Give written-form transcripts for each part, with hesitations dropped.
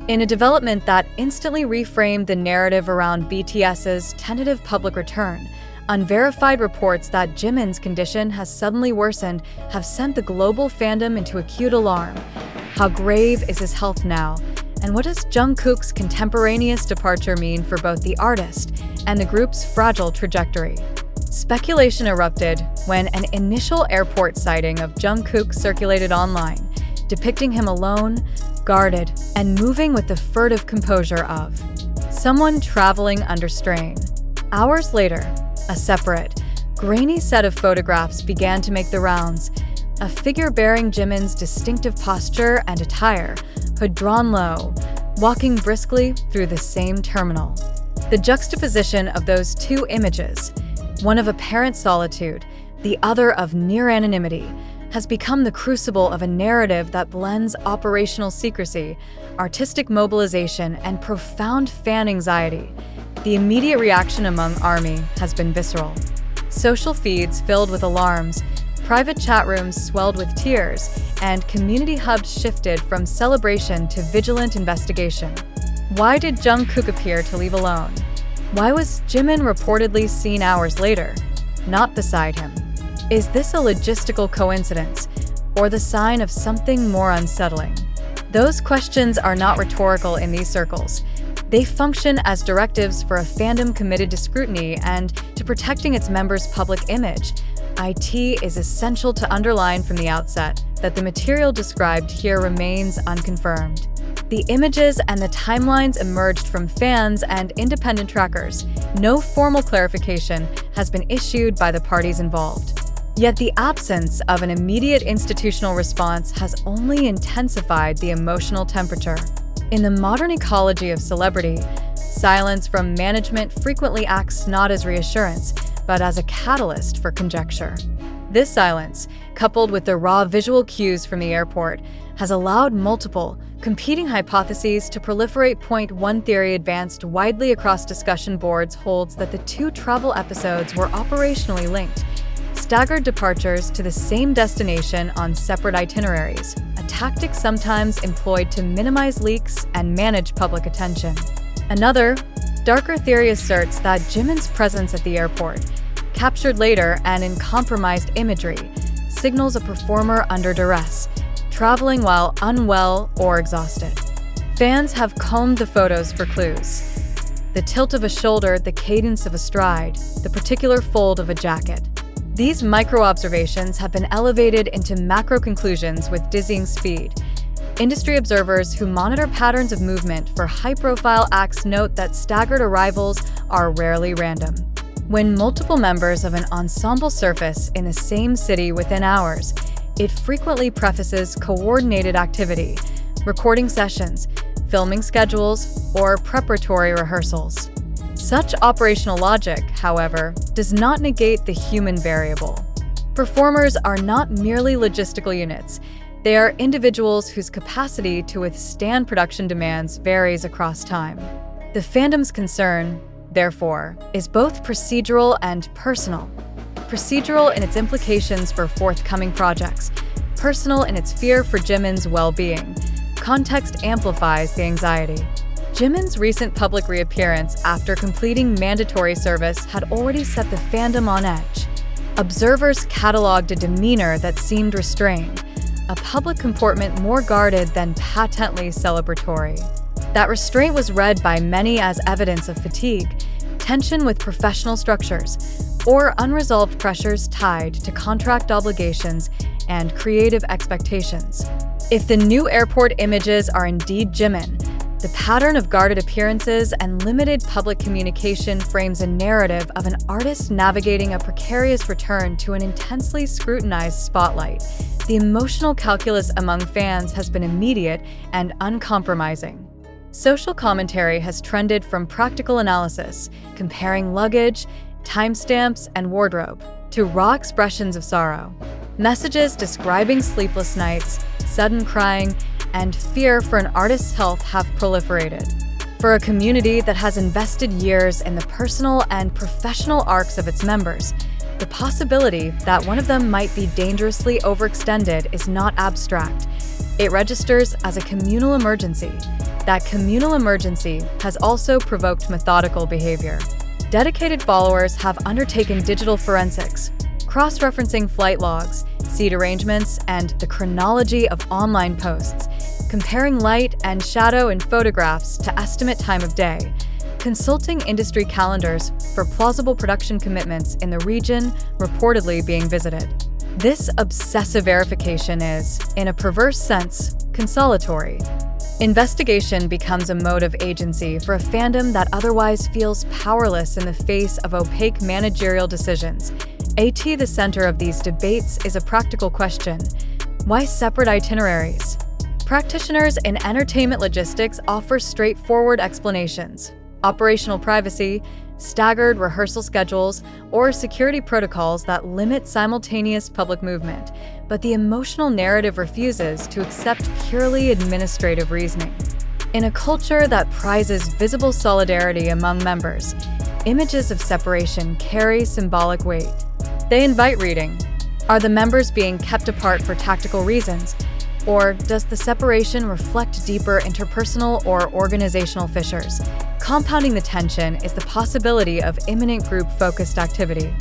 In a development that instantly reframed the narrative around BTS's tentative public return, unverified reports that Jimin's condition has suddenly worsened have sent the global fandom into acute alarm. How grave is his health now? And what does Jungkook's contemporaneous departure mean for both the artist and the group's fragile trajectory? Speculation erupted when an initial airport sighting of Jungkook circulated online, depicting him alone, guarded, and moving with the furtive composure of someone traveling under strain. Hours later, a separate, grainy set of photographs began to make the rounds, a figure bearing Jimin's distinctive posture and attire, hood drawn low, walking briskly through the same terminal. The juxtaposition of those two images, one of apparent solitude, the other of near anonymity, has become the crucible of a narrative that blends operational secrecy, artistic mobilization, and profound fan anxiety. The immediate reaction among ARMY has been visceral. Social feeds filled with alarms, private chat rooms swelled with tears, and community hubs shifted from celebration to vigilant investigation. Why did Jungkook appear to leave alone? Why was Jimin reportedly seen hours later, not beside him? Is this a logistical coincidence, or the sign of something more unsettling? Those questions are not rhetorical in these circles. They function as directives for a fandom committed to scrutiny and to protecting its members' public image. IT is essential to underline from the outset that the material described here remains unconfirmed. The images and the timelines emerged from fans and independent trackers. No formal clarification has been issued by the parties involved. Yet the absence of an immediate institutional response has only intensified the emotional temperature. In the modern ecology of celebrity, silence from management frequently acts not as reassurance, but as a catalyst for conjecture. This silence, coupled with the raw visual cues from the airport, has allowed multiple, competing hypotheses to proliferate. One theory advanced widely across discussion boards holds that the two travel episodes were operationally linked, staggered departures to the same destination on separate itineraries, a tactic sometimes employed to minimize leaks and manage public attention. Another, darker theory asserts that Jimin's presence at the airport, captured later and in compromised imagery, signals a performer under duress, traveling while unwell or exhausted. Fans have combed the photos for clues. The tilt of a shoulder, the cadence of a stride, the particular fold of a jacket. These micro-observations have been elevated into macro-conclusions with dizzying speed. Industry observers who monitor patterns of movement for high-profile acts note that staggered arrivals are rarely random. When multiple members of an ensemble surface in the same city within hours, it frequently prefaces coordinated activity, recording sessions, filming schedules, or preparatory rehearsals. Such operational logic, however, does not negate the human variable. Performers are not merely logistical units. They are individuals whose capacity to withstand production demands varies across time. The fandom's concern, therefore, is both procedural and personal. Procedural in its implications for forthcoming projects, personal in its fear for Jimin's well-being. Context amplifies the anxiety. Jimin's recent public reappearance after completing mandatory service had already set the fandom on edge. Observers cataloged a demeanor that seemed restrained, a public comportment more guarded than patently celebratory. That restraint was read by many as evidence of fatigue, tension with professional structures, or unresolved pressures tied to contract obligations and creative expectations. If the new airport images are indeed Jimin, the pattern of guarded appearances and limited public communication frames a narrative of an artist navigating a precarious return to an intensely scrutinized spotlight. The emotional calculus among fans has been immediate and uncompromising. Social commentary has trended from practical analysis, comparing luggage, timestamps, and wardrobe, to raw expressions of sorrow. Messages describing sleepless nights, sudden crying, and fear for an artist's health have proliferated. For a community that has invested years in the personal and professional arcs of its members, the possibility that one of them might be dangerously overextended is not abstract. It registers as a communal emergency. that communal emergency has also provoked methodical behavior. Dedicated followers have undertaken digital forensics, cross-referencing flight logs, seat arrangements, and the chronology of online posts, comparing light and shadow in photographs to estimate time of day, consulting industry calendars for plausible production commitments in the region reportedly being visited. This obsessive verification is, in a perverse sense, consolatory. Investigation becomes a mode of agency for a fandom that otherwise feels powerless in the face of opaque managerial decisions. The center of these debates is a practical question. Why separate itineraries? Practitioners in entertainment logistics offer straightforward explanations: operational privacy, staggered rehearsal schedules, or security protocols that limit simultaneous public movement. But the emotional narrative refuses to accept purely administrative reasoning. In a culture that prizes visible solidarity among members, images of separation carry symbolic weight. They invite reading. Are the members being kept apart for tactical reasons? Or does the separation reflect deeper interpersonal or organizational fissures? Compounding the tension is the possibility of imminent group-focused activity.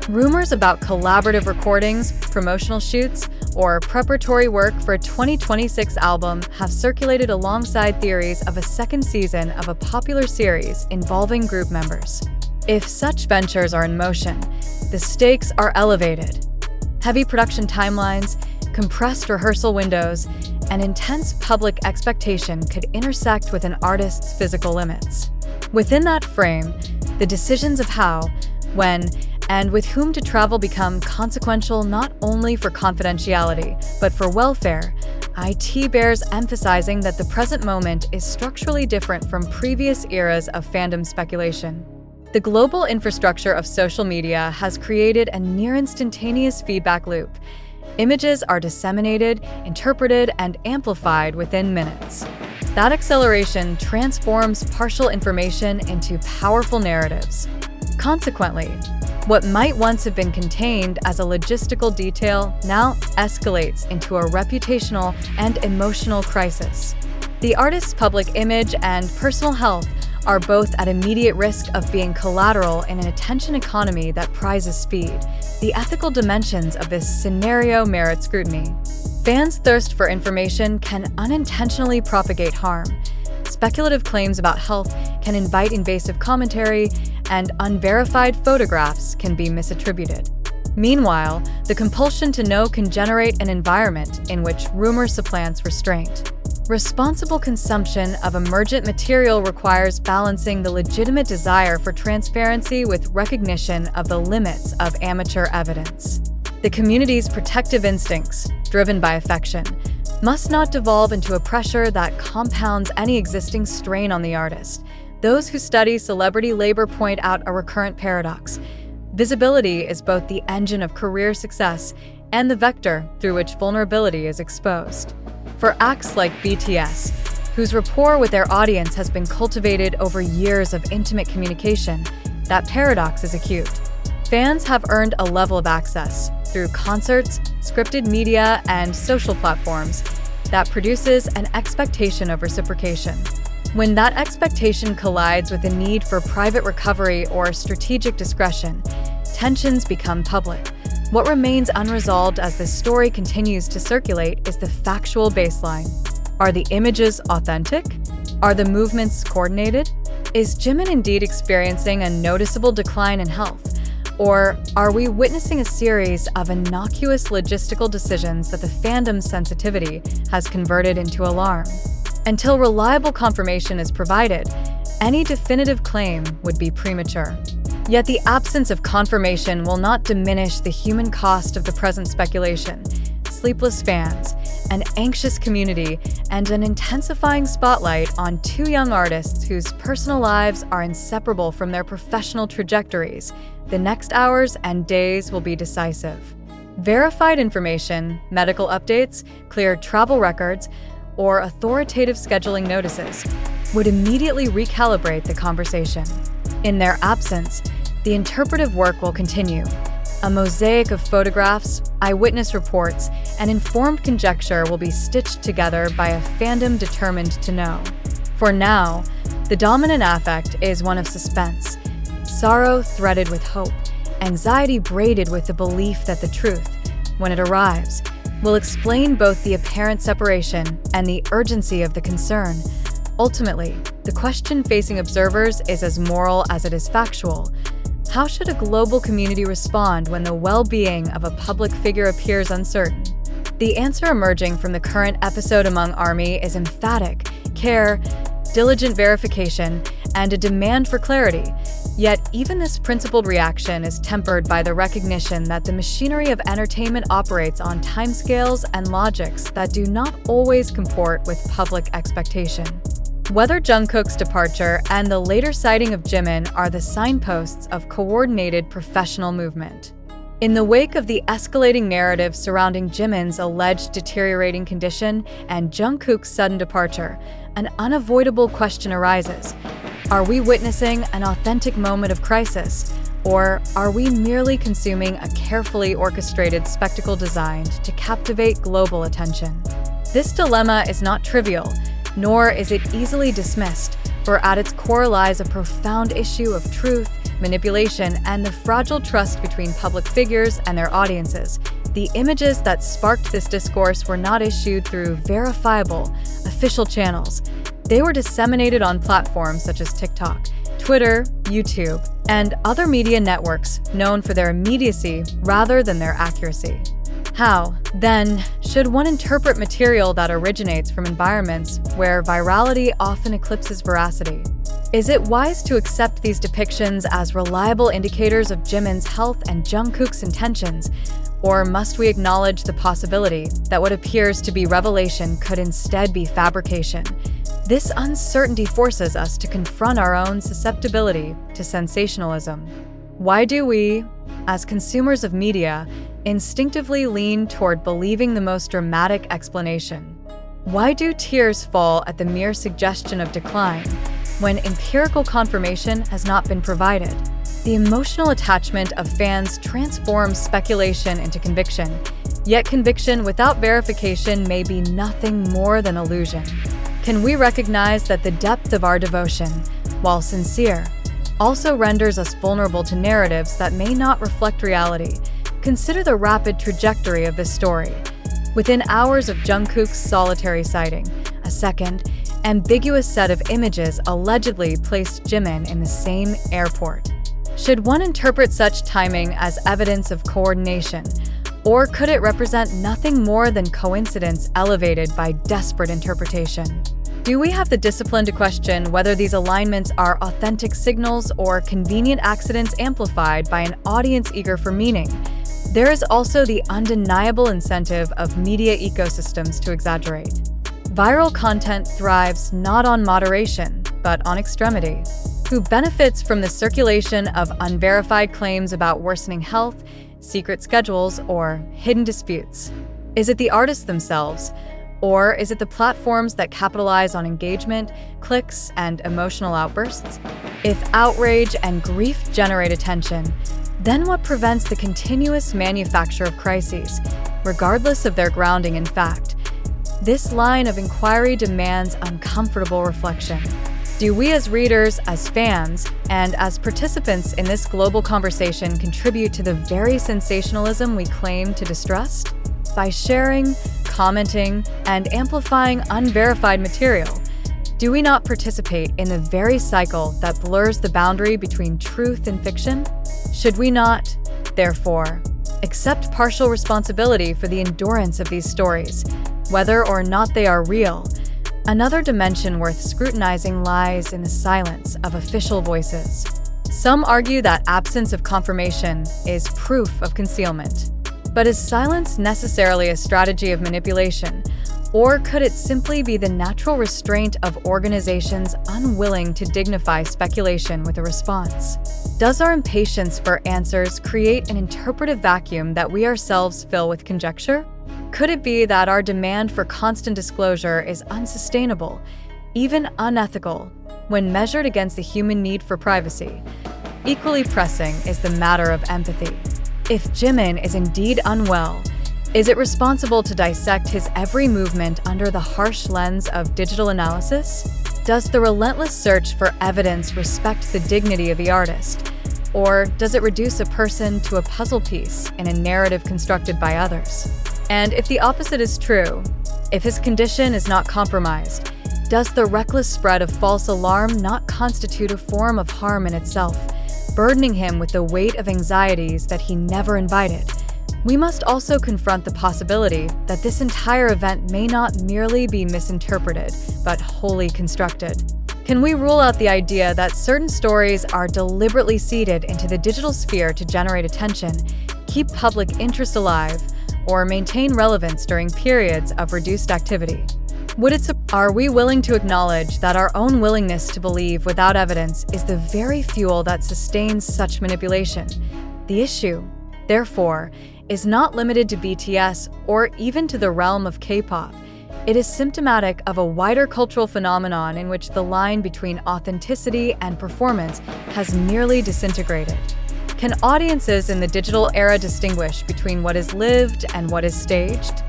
Rumors about collaborative recordings, promotional shoots, or preparatory work for a 2026 album have circulated alongside theories of a second season of a popular series involving group members. If such ventures are in motion, the stakes are elevated. Heavy production timelines, compressed rehearsal windows, and intense public expectation could intersect with an artist's physical limits. Within that frame, the decisions of how, when, and with whom to travel become consequential not only for confidentiality, but for welfare. It bears emphasizing that the present moment is structurally different from previous eras of fandom speculation. The global infrastructure of social media has created a near-instantaneous feedback loop. Images are disseminated, interpreted, and amplified within minutes. That acceleration transforms partial information into powerful narratives. Consequently, what might once have been contained as a logistical detail now escalates into a reputational and emotional crisis. The artist's public image and personal health are both at immediate risk of being collateral in an attention economy that prizes speed. The ethical dimensions of this scenario merit scrutiny. Fans' thirst for information can unintentionally propagate harm. Speculative claims about health can invite invasive commentary, and unverified photographs can be misattributed. Meanwhile, the compulsion to know can generate an environment in which rumor supplants restraint. Responsible consumption of emergent material requires balancing the legitimate desire for transparency with recognition of the limits of amateur evidence. The community's protective instincts, driven by affection, must not devolve into a pressure that compounds any existing strain on the artist. Those who study celebrity labor point out a recurrent paradox. Visibility is both the engine of career success and the vector through which vulnerability is exposed. For acts like BTS, whose rapport with their audience has been cultivated over years of intimate communication, that paradox is acute. Fans have earned a level of access through concerts, scripted media, and social platforms that produces an expectation of reciprocation. When that expectation collides with a need for private recovery or strategic discretion, tensions become public. What remains unresolved as the story continues to circulate is the factual baseline. Are the images authentic? Are the movements coordinated? Is Jimin indeed experiencing a noticeable decline in health? Or are we witnessing a series of innocuous logistical decisions that the fandom's sensitivity has converted into alarm? Until reliable confirmation is provided, any definitive claim would be premature. Yet the absence of confirmation will not diminish the human cost of the present speculation. Sleepless fans, an anxious community, and an intensifying spotlight on two young artists whose personal lives are inseparable from their professional trajectories. The next hours and days will be decisive. Verified information, medical updates, clear travel records, or authoritative scheduling notices would immediately recalibrate the conversation. In their absence, the interpretive work will continue. A mosaic of photographs, eyewitness reports, and informed conjecture will be stitched together by a fandom determined to know. For now, the dominant affect is one of suspense, sorrow threaded with hope, anxiety braided with the belief that the truth, when it arrives, will explain both the apparent separation and the urgency of the concern. Ultimately, the question facing observers is as moral as it is factual. How should a global community respond when the well-being of a public figure appears uncertain? The answer emerging from the current episode among ARMY is emphatic: care, diligent verification, and a demand for clarity. Yet, even this principled reaction is tempered by the recognition that the machinery of entertainment operates on timescales and logics that do not always comport with public expectation. Whether Jungkook's departure and the later sighting of Jimin are the signposts of coordinated professional movement. In the wake of the escalating narrative surrounding Jimin's alleged deteriorating condition and Jungkook's sudden departure, an unavoidable question arises. Are we witnessing an authentic moment of crisis, or are we merely consuming a carefully orchestrated spectacle designed to captivate global attention? This dilemma is not trivial, nor is it easily dismissed, for at its core lies a profound issue of truth, manipulation, and the fragile trust between public figures and their audiences. The images that sparked this discourse were not issued through verifiable, official channels. They were disseminated on platforms such as TikTok, Twitter, YouTube, and other media networks known for their immediacy rather than their accuracy. How, then, should one interpret material that originates from environments where virality often eclipses veracity? Is it wise to accept these depictions as reliable indicators of Jimin's health and Jungkook's intentions, or must we acknowledge the possibility that what appears to be revelation could instead be fabrication? This uncertainty forces us to confront our own susceptibility to sensationalism. Why do we, as consumers of media, instinctively lean toward believing the most dramatic explanation? Why do tears fall at the mere suggestion of decline, when empirical confirmation has not been provided? The emotional attachment of fans transforms speculation into conviction, yet conviction without verification may be nothing more than illusion. Can we recognize that the depth of our devotion, while sincere, also renders us vulnerable to narratives that may not reflect reality? Consider the rapid trajectory of this story. Within hours of Jungkook's solitary sighting, a second, ambiguous set of images allegedly placed Jimin in the same airport. Should one interpret such timing as evidence of coordination, or could it represent nothing more than coincidence elevated by desperate interpretation? Do we have the discipline to question whether these alignments are authentic signals or convenient accidents amplified by an audience eager for meaning? There is also the undeniable incentive of media ecosystems to exaggerate. Viral content thrives not on moderation, but on extremity. Who benefits from the circulation of unverified claims about worsening health, secret schedules, or hidden disputes? Is it the artists themselves? Or is it the platforms that capitalize on engagement, clicks, and emotional outbursts? If outrage and grief generate attention, then what prevents the continuous manufacture of crises, regardless of their grounding in fact? This line of inquiry demands uncomfortable reflection. Do we as readers, as fans, and as participants in this global conversation contribute to the very sensationalism we claim to distrust? By sharing, commenting, and amplifying unverified material, do we not participate in the very cycle that blurs the boundary between truth and fiction? Should we not, therefore, accept partial responsibility for the endurance of these stories, whether or not they are real? Another dimension worth scrutinizing lies in the silence of official voices. Some argue that absence of confirmation is proof of concealment. But is silence necessarily a strategy of manipulation, or could it simply be the natural restraint of organizations unwilling to dignify speculation with a response? Does our impatience for answers create an interpretive vacuum that we ourselves fill with conjecture? Could it be that our demand for constant disclosure is unsustainable, even unethical, when measured against the human need for privacy? Equally pressing is the matter of empathy. If Jimin is indeed unwell, is it responsible to dissect his every movement under the harsh lens of digital analysis? Does the relentless search for evidence respect the dignity of the artist? Or does it reduce a person to a puzzle piece in a narrative constructed by others? And if the opposite is true, if his condition is not compromised, does the reckless spread of false alarm not constitute a form of harm in itself, burdening him with the weight of anxieties that he never invited? We must also confront the possibility that this entire event may not merely be misinterpreted, but wholly constructed. Can we rule out the idea that certain stories are deliberately seeded into the digital sphere to generate attention, keep public interest alive, or maintain relevance during periods of reduced activity? Are we willing to acknowledge that our own willingness to believe without evidence is the very fuel that sustains such manipulation? The issue, therefore, is not limited to BTS or even to the realm of K-pop. It is symptomatic of a wider cultural phenomenon in which the line between authenticity and performance has nearly disintegrated. Can audiences in the digital era distinguish between what is lived and what is staged?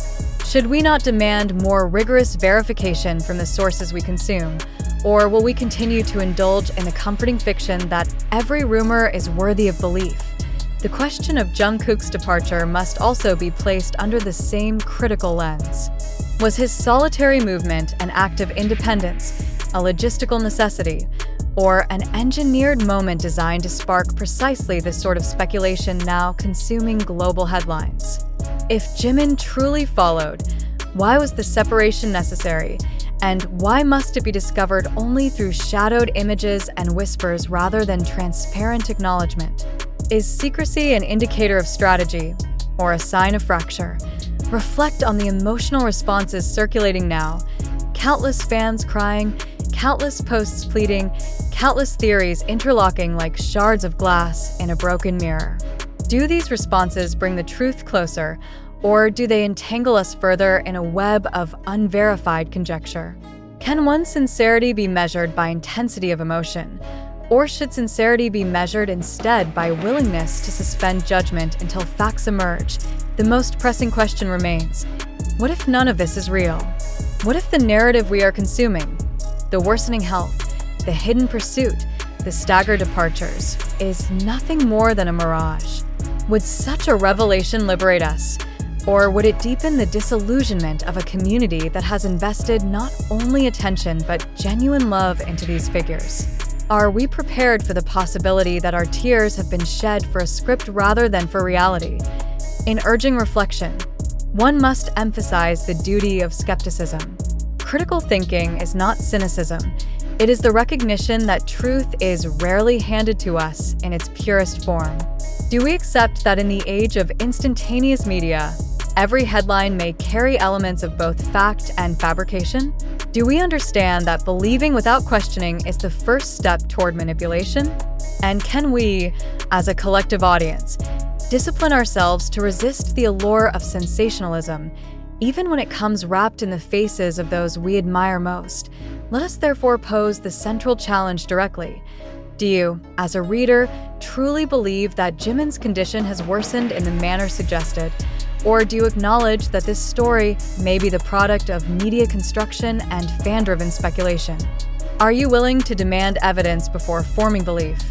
Should we not demand more rigorous verification from the sources we consume? Or will we continue to indulge in the comforting fiction that every rumor is worthy of belief? The question of Jungkook's departure must also be placed under the same critical lens. Was his solitary movement an act of independence, a logistical necessity, or an engineered moment designed to spark precisely the sort of speculation now consuming global headlines? If Jimin truly followed, why was the separation necessary? And why must it be discovered only through shadowed images and whispers rather than transparent acknowledgement? Is secrecy an indicator of strategy or a sign of fracture? Reflect on the emotional responses circulating now. Countless fans crying, countless posts pleading, countless theories interlocking like shards of glass in a broken mirror. Do these responses bring the truth closer, or do they entangle us further in a web of unverified conjecture? Can one's sincerity be measured by intensity of emotion? Or should sincerity be measured instead by willingness to suspend judgment until facts emerge? The most pressing question remains: what if none of this is real? What if the narrative we are consuming, the worsening health, the hidden pursuit, the staggered departures, is nothing more than a mirage? Would such a revelation liberate us? Or would it deepen the disillusionment of a community that has invested not only attention but genuine love into these figures? Are we prepared for the possibility that our tears have been shed for a script rather than for reality? In urging reflection, one must emphasize the duty of skepticism. Critical thinking is not cynicism. It is the recognition that truth is rarely handed to us in its purest form. Do we accept that in the age of instantaneous media, every headline may carry elements of both fact and fabrication? Do we understand that believing without questioning is the first step toward manipulation? And can we, as a collective audience, discipline ourselves to resist the allure of sensationalism, even when it comes wrapped in the faces of those we admire most? Let us therefore pose the central challenge directly. Do you, as a reader, truly believe that Jimin's condition has worsened in the manner suggested? Or do you acknowledge that this story may be the product of media construction and fan-driven speculation? Are you willing to demand evidence before forming belief?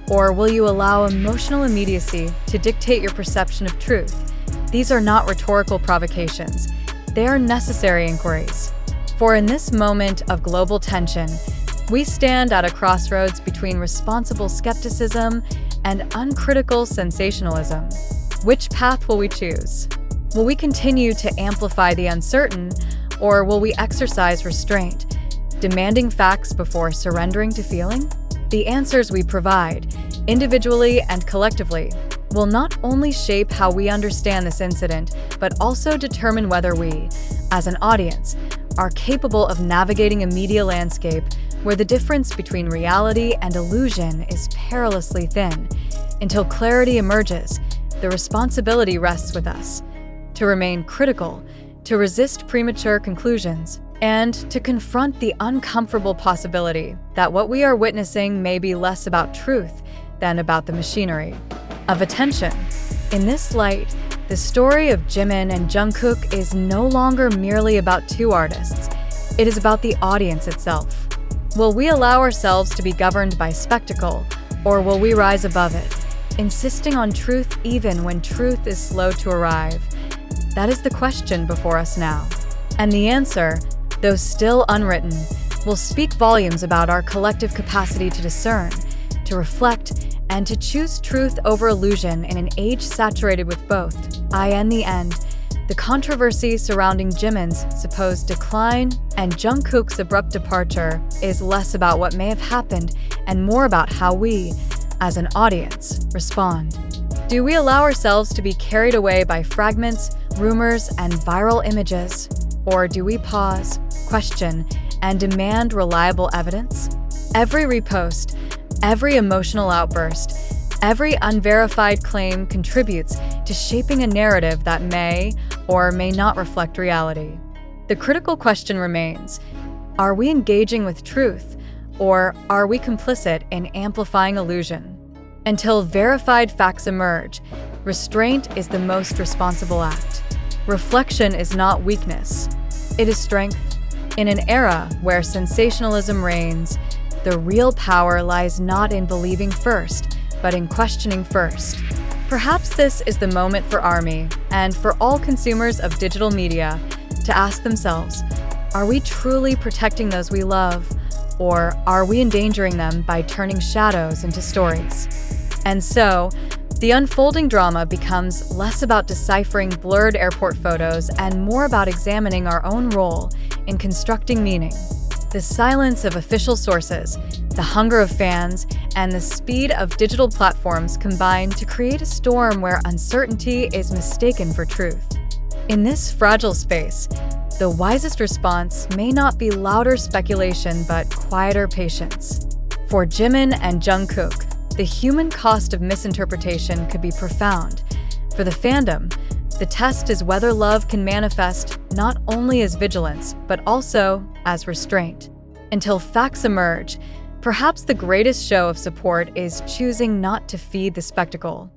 Or will you allow emotional immediacy to dictate your perception of truth? These are not rhetorical provocations. They are necessary inquiries. For in this moment of global tension, we stand at a crossroads between responsible skepticism and uncritical sensationalism. Which path will we choose? Will we continue to amplify the uncertain, or will we exercise restraint, demanding facts before surrendering to feeling? The answers we provide, individually and collectively, will not only shape how we understand this incident, but also determine whether we, as an audience, are capable of navigating a media landscape where the difference between reality and illusion is perilously thin. Until clarity emerges, the responsibility rests with us to remain critical, to resist premature conclusions, and to confront the uncomfortable possibility that what we are witnessing may be less about truth than about the machinery of attention. In this light, the story of Jimin and Jungkook is no longer merely about two artists. It is about the audience itself. Will we allow ourselves to be governed by spectacle, or will we rise above it, insisting on truth even when truth is slow to arrive? That is the question before us now. And the answer, though still unwritten, will speak volumes about our collective capacity to discern, to reflect, and to choose truth over illusion in an age saturated with both. In the end, the controversy surrounding Jimin's supposed decline and Jungkook's abrupt departure is less about what may have happened and more about how we, as an audience, respond. Do we allow ourselves to be carried away by fragments, rumors, and viral images? Or do we pause, question, and demand reliable evidence? Every repost, every emotional outburst, every unverified claim contributes to shaping a narrative that may or may not reflect reality. The critical question remains: are we engaging with truth, or are we complicit in amplifying illusion? Until verified facts emerge, restraint is the most responsible act. Reflection is not weakness, it is strength. In an era where sensationalism reigns, the real power lies not in believing first, but in questioning first. Perhaps this is the moment for ARMY, and for all consumers of digital media, to ask themselves, are we truly protecting those we love, or are we endangering them by turning shadows into stories? And so, the unfolding drama becomes less about deciphering blurred airport photos and more about examining our own role in constructing meaning. The silence of official sources, the hunger of fans, and the speed of digital platforms combine to create a storm where uncertainty is mistaken for truth. In this fragile space, the wisest response may not be louder speculation but quieter patience. For Jimin and Jungkook, the human cost of misinterpretation could be profound. For the fandom, the test is whether love can manifest not only as vigilance, but also as restraint. Until facts emerge, perhaps the greatest show of support is choosing not to feed the spectacle.